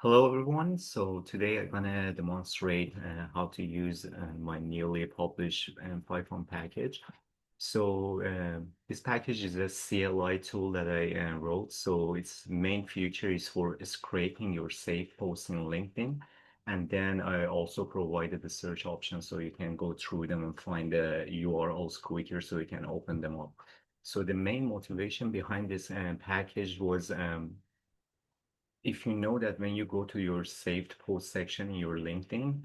Hello everyone. So today I'm gonna demonstrate how to use my newly published Python package. So this package is a CLI tool that I wrote. So its main feature is for scraping your saved posts in LinkedIn. And then I also provided the search option so you can go through them and find the URLs quicker so you can open them up. So the main motivation behind this package was if you know that when you go to your saved post section in your LinkedIn,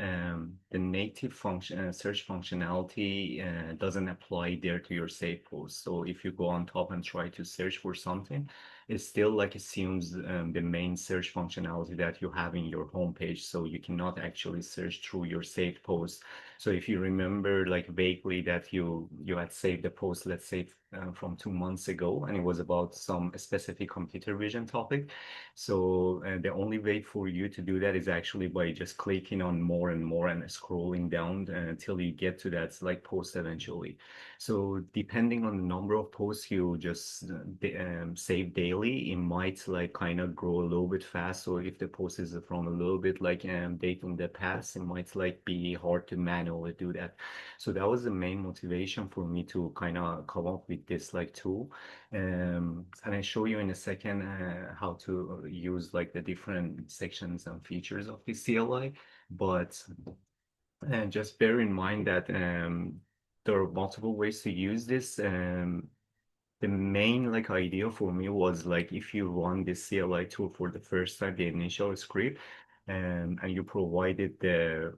the native function search functionality doesn't apply there to your saved post. So if you go on top and try to search for something, it still like assumes the main search functionality that you have in your homepage. So you cannot actually search through your saved post. So if you remember like vaguely that you had saved a post, let's say from 2 months ago, and it was about some specific computer vision topic. So the only way for you to do that is actually by just clicking on more and more and scrolling down until you get to that like post eventually. So depending on the number of posts you just save daily, it might like kind of grow a little bit fast. So if the post is from a little bit like date in the past, it might like be hard to manually do that. So that was the main motivation for me to kind of come up with this like tool. And I show you in a second how to use like the different sections and features of the CLI. But just bear in mind that there are multiple ways to use this. The main like idea for me was like if you run this CLI tool for the first time, the initial script, and you provided the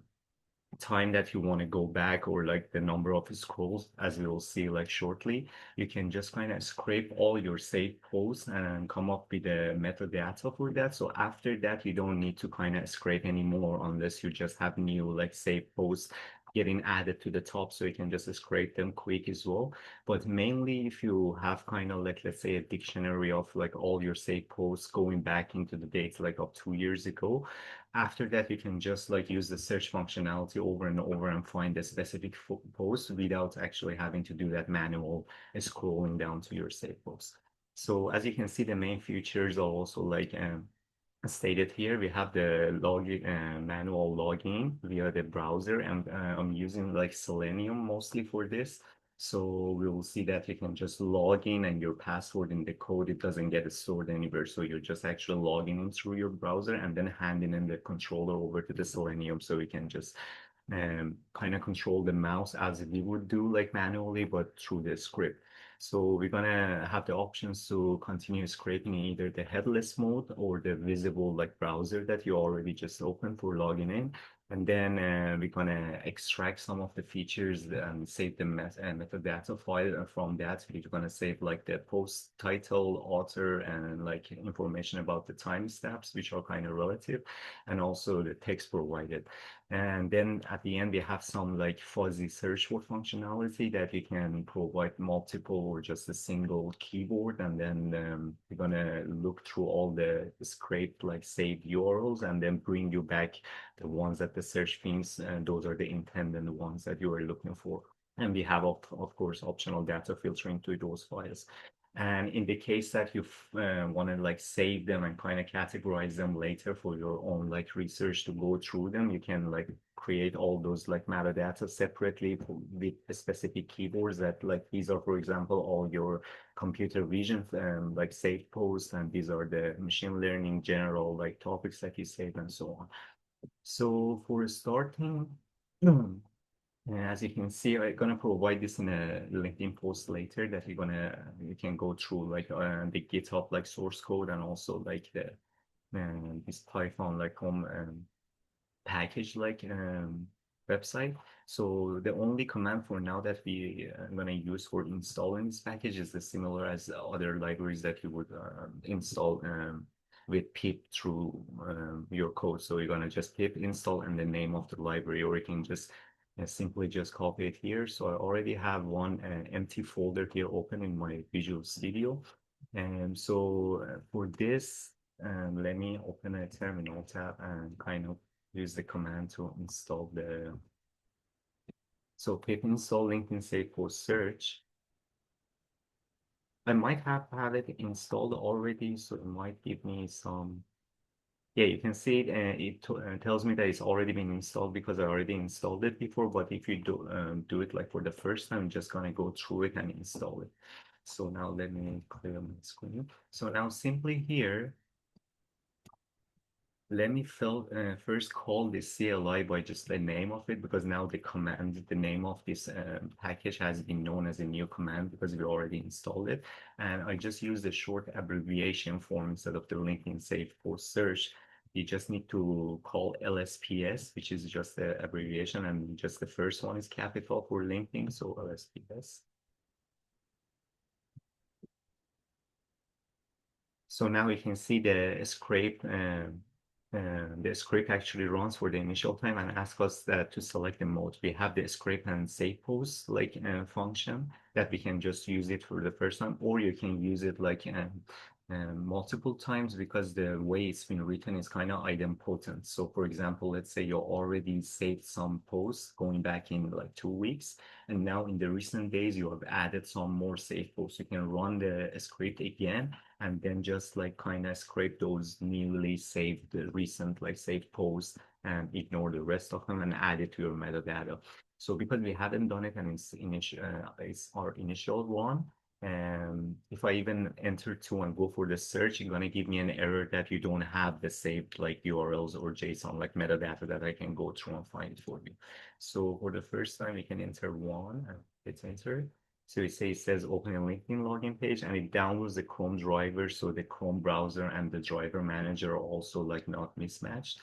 time that you want to go back or like the number of scrolls as we will see like shortly, you can just kind of scrape all your saved posts and come up with a metadata for that. So after that, you don't need to kind of scrape anymore unless you just have new like saved posts getting added to the top, so you can just scrape them quick as well. But mainly if you have kind of like, let's say, a dictionary of like all your saved posts going back into the dates like of 2 years ago, after that, you can just like use the search functionality over and over and find a specific post without actually having to do that manual scrolling down to your save post. So as you can see, the main features are also like stated here. We have the login manual login via the browser, and I'm using like Selenium mostly for this. So we will see that you can just log in and your password in the code, it doesn't get stored anywhere. So you're just actually logging in through your browser and then handing in the controller over to the Selenium. So we can just kind of control the mouse as we would do like manually, but through the script. So we're gonna have the options to continue scraping in either the headless mode or the visible like browser that you already just opened for logging in. And then we're gonna extract some of the features and save the metadata file from that. We're gonna save like the post title, author, and like information about the timestamps, which are kind of relative, and also the text provided. And then at the end, we have some like fuzzy search for functionality that you can provide multiple or just a single keyword. And then we're gonna look through all the scraped like saved URLs and then bring you back the ones that the search thinks and those are the intended ones that you are looking for. And we have, of course, optional data filtering to those files. And in the case that you want to like save them and kind of categorize them later for your own like research to go through them, you can like create all those like metadata separately with specific keywords that like these are, for example, all your computer vision like saved posts, and these are the machine learning general like topics that you save and so on. So for starting, as you can see, I'm gonna provide this in a LinkedIn post later that you can go through like the GitHub like source code and also like the this Python like home package like website. So the only command for now that we gonna use for installing this package is the similar as other libraries that you would install with pip through your code. So you're gonna just pip install and the name of the library, or you can just simply just copy it here. So I already have one empty folder here open in my Visual Studio. And so for this, let me open a terminal tab and kind of use the command to install the, so pip install LinkedIn Save Post Search. I might have it installed already, so it might give me some Yeah, you can see it, and tells me that it's already been installed because I already installed it before. But if you do it like for the first time, I'm just gonna go through it and install it. So now let me clear my screen. So now simply here, let me first call the CLI by just the name of it because now the name of this package has been known as a new command because we already installed it. And I just use the short abbreviation form instead of the LinkedIn Safe Post Search. You just need to call LSPS, which is just the abbreviation, and just the first one is capital for LinkedIn, so LSPS. So now you can see the script actually runs for the initial time and asks us to select the mode. We have the script and save post like function that we can just use it for the first time, or you can use it like multiple times because the way it's been written is kind of idempotent. So for example, let's say you already saved some posts going back in like 2 weeks, and now in the recent days you have added some more save posts. You can run the script again and then just like kind of scrape those newly saved recent like saved posts and ignore the rest of them and add it to your metadata. So because we haven't done it and it's our initial one, and if I even enter two and go for the search, it's gonna give me an error that you don't have the saved like URLs or JSON like metadata that I can go through and find it for you. So for the first time, we can enter one and hit enter. So it says open a LinkedIn login page and it downloads the Chrome driver. So the Chrome browser and the driver manager are also like not mismatched.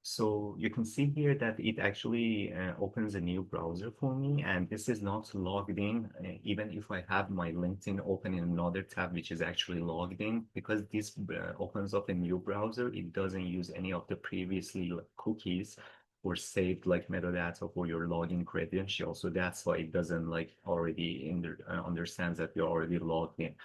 So you can see here that it actually opens a new browser for me, and this is not logged in. Even if I have my LinkedIn open in another tab, which is actually logged in, because this opens up a new browser, it doesn't use any of the previously like, cookies or saved like metadata for your login credentials. So that's why it doesn't like already understands that you're already logged in.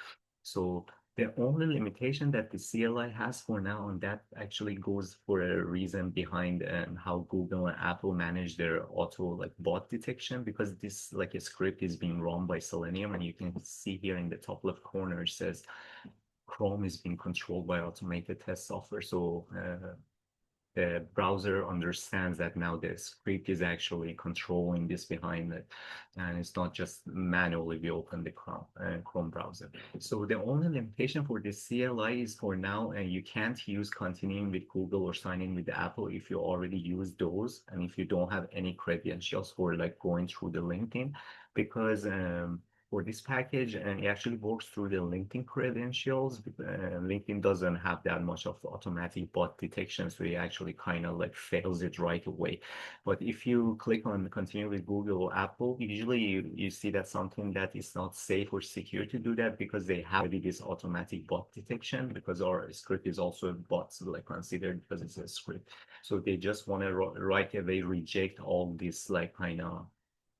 So the only limitation that the CLI has for now, and that actually goes for a reason behind how Google and Apple manage their auto like bot detection, because this like a script is being run by Selenium, and you can see here in the top left corner it says Chrome is being controlled by automated test software. So the browser understands that now the script is actually controlling this behind it, and it's not just manually we open the Chrome browser. So the only limitation for the CLI is for now, and you can't use continuing with Google or signing with Apple if you already use those, and if you don't have any credentials for like going through the LinkedIn, because for this package, and it actually works through the LinkedIn credentials. LinkedIn doesn't have that much of automatic bot detection, so it actually kind of like fails it right away. But if you click on continue with Google or Apple, usually you see that something that is not safe or secure to do that because they have already this automatic bot detection, because our script is also a bot, so like considered because it's a script. So they just want to right away reject all this like kind of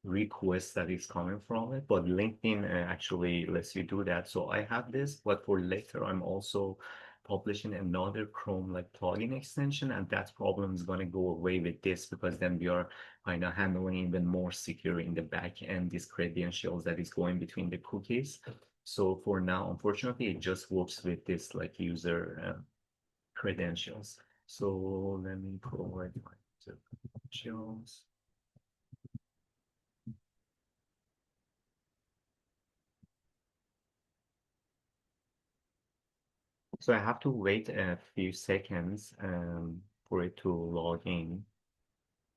request that is coming from it, but LinkedIn actually lets you do that. So I have this, but for later, I'm also publishing another Chrome like plugin extension, and that problem is going to go away with this because then we are kind of handling even more secure in the back end these credentials that is going between the cookies. So for now, unfortunately, it just works with this like user credentials. So let me provide my credentials. So I have to wait a few seconds for it to log in.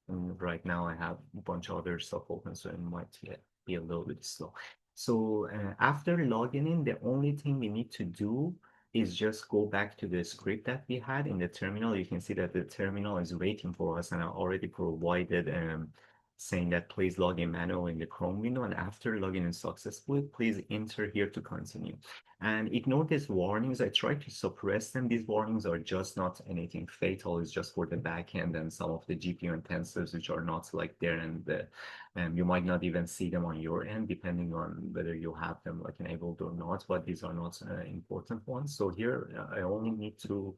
And right now I have a bunch of other stuff open, so it might be a little bit slow. So after logging in, the only thing we need to do is just go back to the script that we had in the terminal. You can see that the terminal is waiting for us, and I already provided saying that please log in manually in the Chrome window, and after logging in successfully, please enter here to continue. And ignore these warnings. I try to suppress them. These warnings are just not anything fatal. It's just for the backend and some of the GPU intensives, which are not like there, and you might not even see them on your end, depending on whether you have them like enabled or not. But these are not important ones. So here I only need to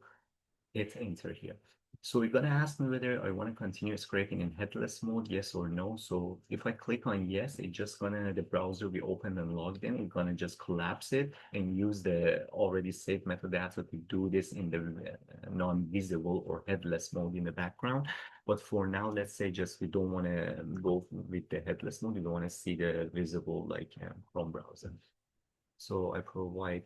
hit enter here. So you're gonna ask me whether I want to continue scraping in headless mode, yes or no. So if I click on yes, it's just gonna the browser be opened and logged in. It's gonna just collapse it and use the already saved metadata to do this in the non-visible or headless mode in the background. But for now, let's say just we don't want to go with the headless mode. We don't want to see the visible like Chrome browser. So I provide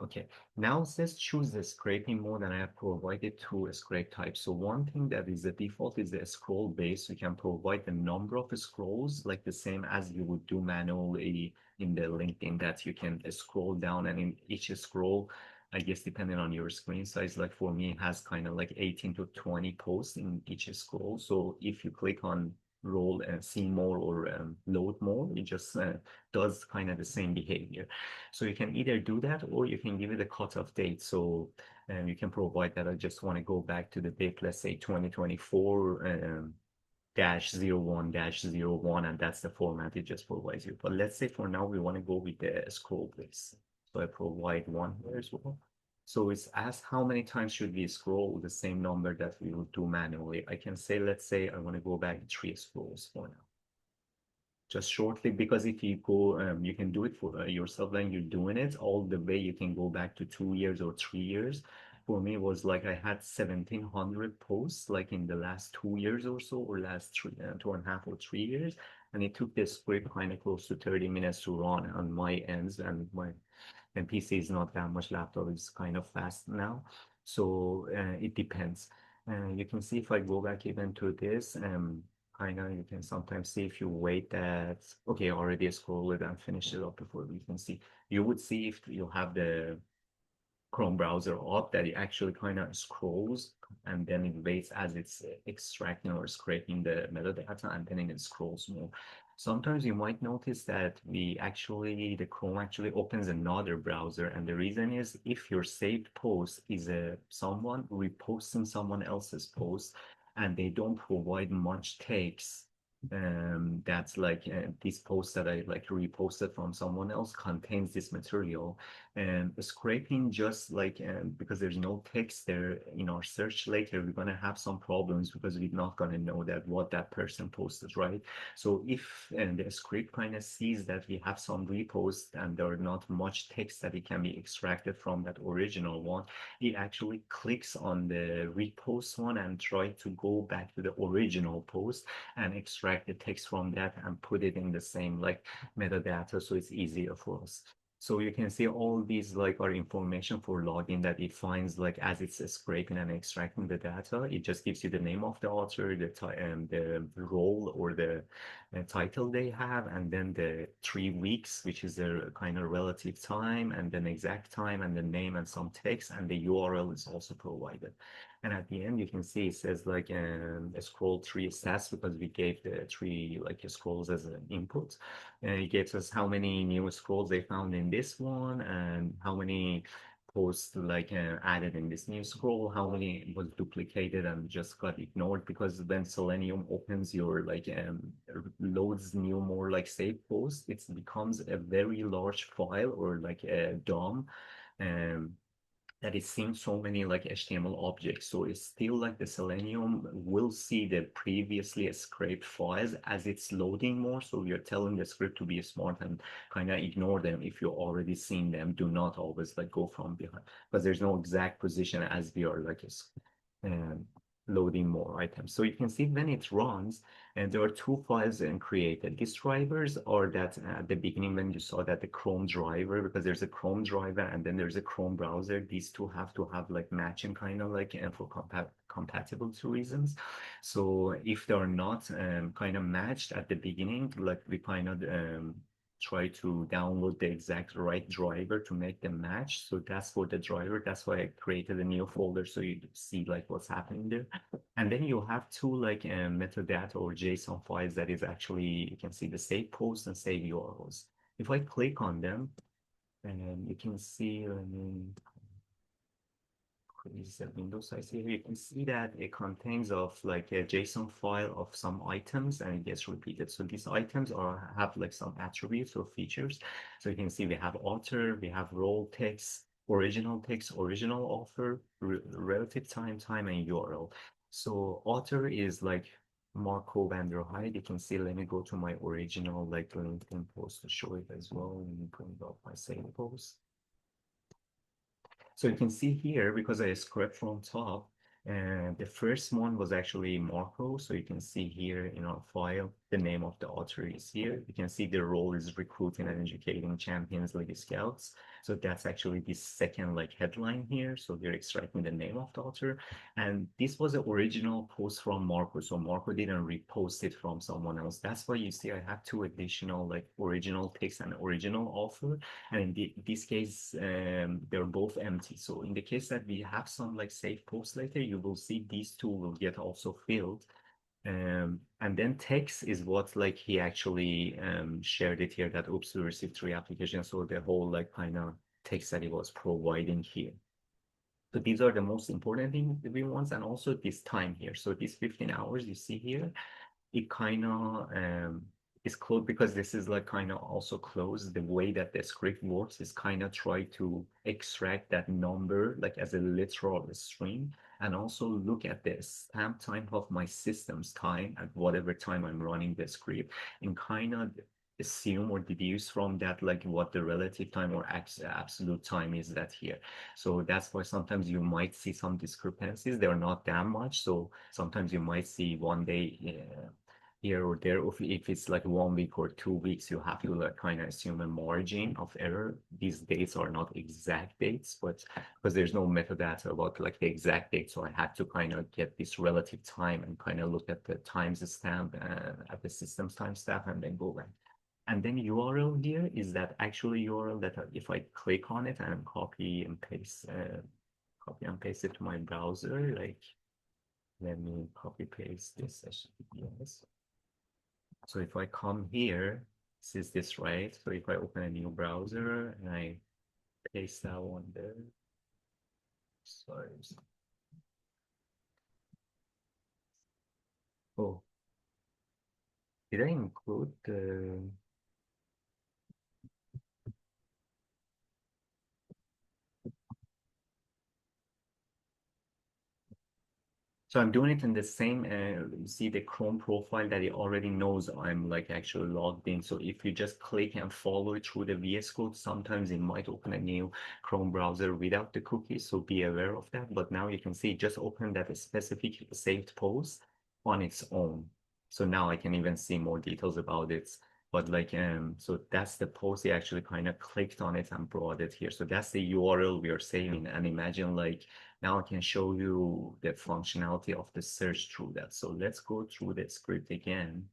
okay, now it says choose the scraping mode and I have provided two scrape types. So one thing that is the default is the scroll base. You can provide the number of scrolls like the same as you would do manually in the LinkedIn that you can scroll down and in each scroll, I guess depending on your screen size, like for me, it has kind of like 18 to 20 posts in each scroll. So if you click on roll and see more or load more, it just does kind of the same behavior. So you can either do that or you can give it a cutoff date. So you can provide that I just want to go back to the date, let's say 2024 dash 01 dash 01, and that's the format it just provides you. But let's say for now we want to go with the scroll base. So I provide one here as well. So it's asked how many times should we scroll the same number that we would do manually. I can say, let's say I want to go back 3 scrolls for now just shortly because if you go you can do it for yourself when you're doing it all the way you can go back to 2 years or 3 years. For me it was like I had 1700 posts like in the last 2 years or so or last 2.5 or 3 years, and it took the script kind of close to 30 minutes to run on my ends, and my and PC is not that much, laptop is kind of fast now. So it depends. You can see if I go back even to this kind of you can sometimes see if you wait that okay already scroll it and finish it up before you can see, you would see if you have the Chrome browser up that it actually kind of scrolls and then it waits as it's extracting or scraping the metadata and then it scrolls more. Sometimes you might notice that the Chrome actually opens another browser, and the reason is if your saved post is someone reposting someone else's post and they don't provide much text, that's like this post that I like reposted from someone else contains this material, and scraping just like because there's no text there in our search later, we're gonna have some problems because we're not gonna know that what that person posted, right? So if the script kind of sees that we have some reposts and there are not much text that it can be extracted from that original one, it actually clicks on the repost one and try to go back to the original post and extract the text from that and put it in the same like metadata so it's easier for us. So you can see all these like are information for login that it finds like as it's scraping and extracting the data. It just gives you the name of the author, the role or the title they have, and then the 3 weeks, which is their kind of relative time, and then exact time, and the name and some text, and the URL is also provided. And at the end, you can see it says like a scroll three stats because we gave the three like scrolls as an input. And it gives us how many new scrolls they found in this one and how many posts like added in this new scroll, how many was duplicated and just got ignored because when Selenium opens your like loads new more like saved posts, it becomes a very large file or like a DOM. Um, that is seeing so many like HTML objects. So it's still like the Selenium will see the previously scraped files as it's loading more. So you're telling the script to be smart and kind of ignore them if you already seen them. Do not always like go from behind because there's no exact position as we are like um, loading more items. So you can see when it runs, and there are two files created. These drivers are that at the beginning when you saw that the Chrome driver, because there's a Chrome driver and then there's a Chrome browser. These two have to have like matching kind of like for compatibility reasons. So if they're not kind of matched at the beginning, like we kind of try to download the exact right driver to make them match. So that's for the driver. That's why I created a new folder so you see like what's happening there. And then you have two like metadata or JSON files that is actually, you can see the save posts and save URLs. If I click on them, and you can see, is a window size here. You can see that it contains of like a JSON file of some items and it gets repeated. So these items have like some attributes or features. So you can see we have author, we have role text, original text, original author, relative time, and URL. So author is like Marco van der Heide. You can see, let me go to my original like LinkedIn post to show it as well. Let me bring up my same post. So you can see here, because I scrubbed from top, and the first one was actually Marco. So you can see here in our file, the name of the author is here. You can see the role is recruiting and educating Champions League scouts. So that's actually the second like headline here. So they're extracting the name of the author. And this was the original post from Marco. So Marco didn't repost it from someone else. That's why you see I have two additional like original text and original author. And in this case, they're both empty. So in the case that we have some like saved posts later, you will see these two will get also filled. And then text is what like he actually shared it here that oops, we received three applications. So the whole like kind of text that he was providing here. So these are the most important thing that we want, and also this time here. So these 15 hours you see here, it kind of is closed because this is like kind of also closed. The way that the script works is kind of try to extract that number like as a literal string, and also look at the stamp time of my system's time at whatever time I'm running the script, and kind of assume or deduce from that like what the relative time or absolute time is that here. So that's why sometimes you might see some discrepancies. They're not that much. So sometimes you might see one day here or there. If it's like 1 week or 2 weeks, you have to like kind of assume a margin of error. These dates are not exact dates, but because there's no metadata about like the exact date, so I had to kind of get this relative time and kind of look at the times stamp at the system's timestamp and then go back. And then URL here is that actually URL that if I click on it and copy and paste it to my browser, like let me copy paste this HTTPS. So if I come here, this is this, right? So if I open a new browser and I paste that one there, sorry. Oh, did I include the So I'm doing it in the same, you see the Chrome profile that it already knows I'm like actually logged in. So if you just click and follow it through the VS Code, sometimes it might open a new Chrome browser without the cookies. So be aware of that. But now you can see just open that specific saved post on its own. So now I can even see more details about it. But like, so that's the post. He actually kind of clicked on it and brought it here. So that's the URL we are saving. And imagine like, now I can show you the functionality of the search through that. So let's go through the script again.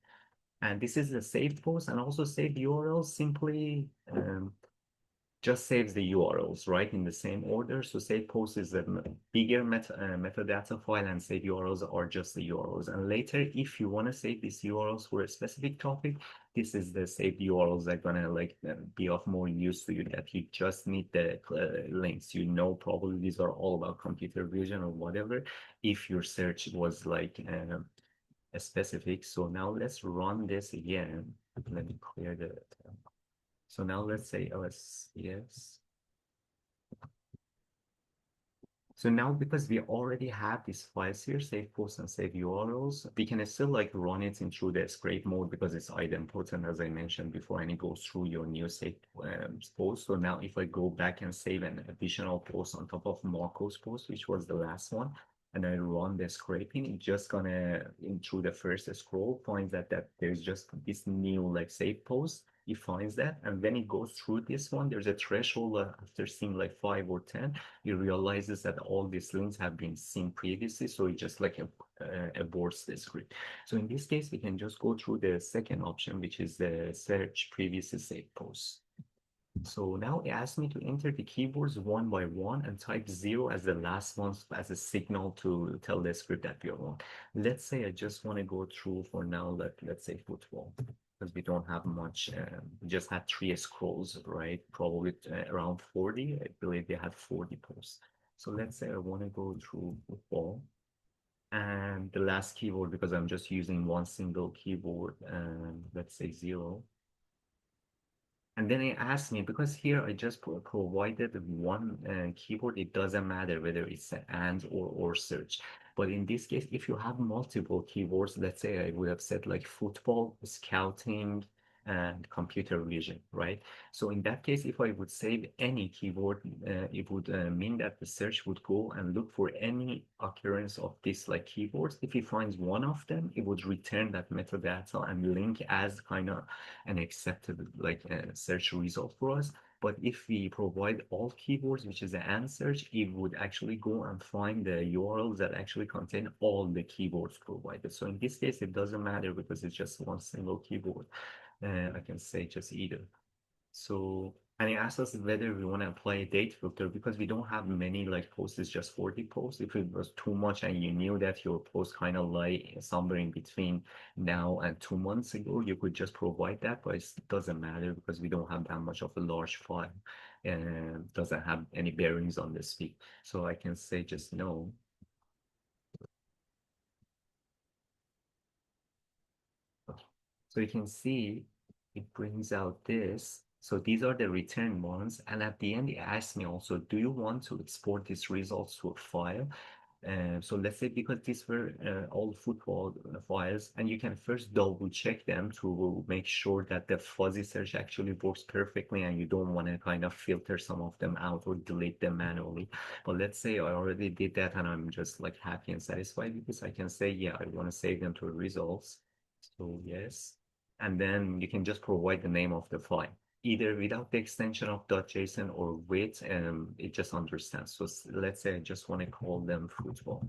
And this is the saved post and also saved URL. Simply just saves the URLs, right, in the same order. So save post is a bigger metadata file, and save URLs are just the URLs. And later, if you want to save these URLs for a specific topic, this is the saved URLs that are gonna like be of more use to you, that you just need the links. You know, probably these are all about computer vision or whatever. If your search was like a specific. So now let's run this again. Let me clear the so now let's say Lsps. So now because we already have these files here, save posts and save URLs, we can still like run it in through the scrape mode because it's idempotent, as I mentioned before, and it goes through your new saved post. So now if I go back and save an additional post on top of Marco's post, which was the last one, and I run the scraping, it's just gonna, in through the first scroll, finds that there's just this new like save post. It finds that, and when it goes through this one, there's a threshold after seeing like 5 or 10, it realizes that all these links have been seen previously, so it just like aborts the script. So in this case, we can just go through the second option, which is the search previously saved posts. So now it asks me to enter the keywords one by one and type 0 as the last one as a signal to tell the script that we are on. Let's say I just want to go through for now, let's say football, because we don't have much, we just had 3 scrolls, right? Probably around 40. I believe they had 40 posts. So let's say I want to go through football. And the last keyword, because I'm just using one single keyboard, let's say 0. And then it asked me, because here I just provided one keyboard, it doesn't matter whether it's an and or search. But in this case, if you have multiple keywords, let's say I would have said like football, scouting, and computer vision, right? So in that case, if I would save any keyword, it would mean that the search would go and look for any occurrence of this like keywords. If it finds one of them, it would return that metadata and link as kind of an accepted like search result for us. But if we provide all keywords, which is the and search, it would actually go and find the URLs that actually contain all the keywords provided. So in this case, it doesn't matter because it's just one single keyword. I can say just either. So, and it asks us whether we want to apply a date filter because we don't have many like posts, it's just 40 posts. If it was too much and you knew that your post kind of lie somewhere in between now and 2 months ago, you could just provide that, but it doesn't matter because we don't have that much of a large file and doesn't have any bearings on the speed. So I can say just no. So you can see it brings out this. So these are the return ones. And at the end, it asks me also, do you want to export these results to a file? So let's say because these were all football files, and you can first double check them to make sure that the fuzzy search actually works perfectly and you don't want to kind of filter some of them out or delete them manually. But let's say I already did that and I'm just like happy and satisfied with this. I can say, yeah, I want to save them to results. So yes, and then you can just provide the name of the file, either without the extension of .json or with, it just understands. So let's say I just want to call them football.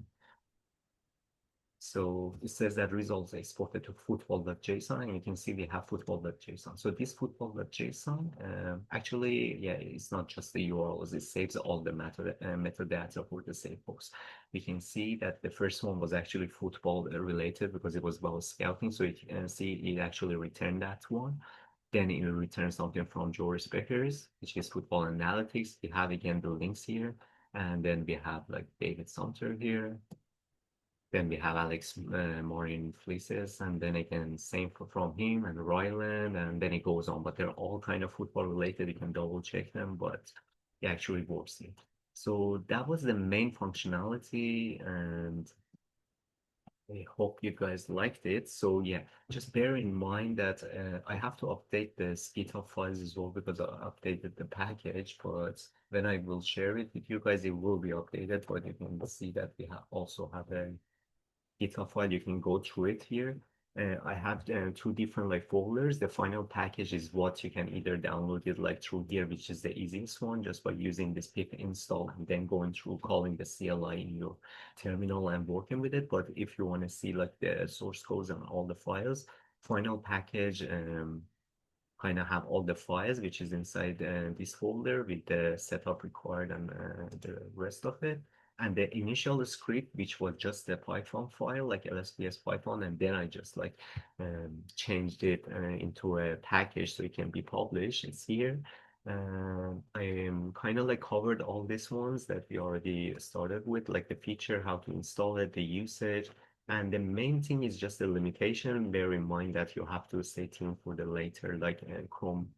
So it says that results exported to football.json, and you can see we have football.json. So this football.json, actually, yeah, it's not just the URLs, it saves all the metadata for the save post. We can see that the first one was actually football related because it was about scouting. So you can see it actually returned that one. Then it will return something from Joris Beckers, which is football analytics. We have again the links here. And then we have like David Sumter here. Then we have Alex Marin Fleeces, and then again, same from him and Ryland, and then it goes on. But they're all kind of football related. You can double check them, but it actually works here. So that was the main functionality, and I hope you guys liked it. So yeah, just bear in mind that I have to update the GitHub files as well because I updated the package, but when I will share it with you guys, it will be updated, but you can see that we also have a GitHub file. You can go through it here. I have two different like folders. The final package is what you can either download it like through here, which is the easiest one, just by using this pip install and then going through calling the CLI in your terminal and working with it. But if you want to see like the source codes and all the files, final package kind of have all the files which is inside this folder with the setup required and the rest of it. And the initial script, which was just a Python file, like Lsps Python, and then I just like changed it into a package so it can be published. It's here. I am kind of like covered all these ones that we already started with, like the feature, how to install it, the usage, and the main thing is just the limitation. Bear in mind that you have to stay tuned for the later, like Chrome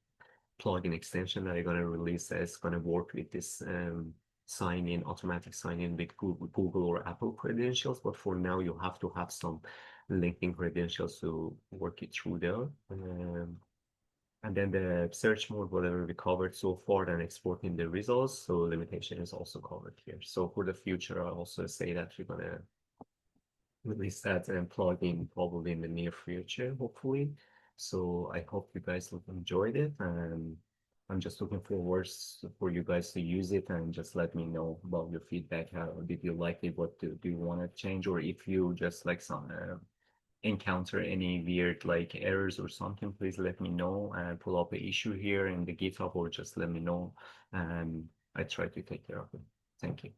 plugin extension that I'm going to release that's going to work with this sign in, automatic sign in with Google or Apple credentials. But for now, you have to have some linking credentials to work it through there. And then the search mode, whatever we covered so far, and exporting the results. So limitation is also covered here. So for the future, I'll also say that we're going to release that and plugin probably in the near future, hopefully. So I hope you guys enjoyed it, and I'm just looking forward for you guys to use it and just let me know about your feedback. How did you like it? What do you want to change? Or if you just like some encounter any weird like errors or something, please let me know and pull up an issue here in the GitHub or just let me know and I try to take care of it. Thank you.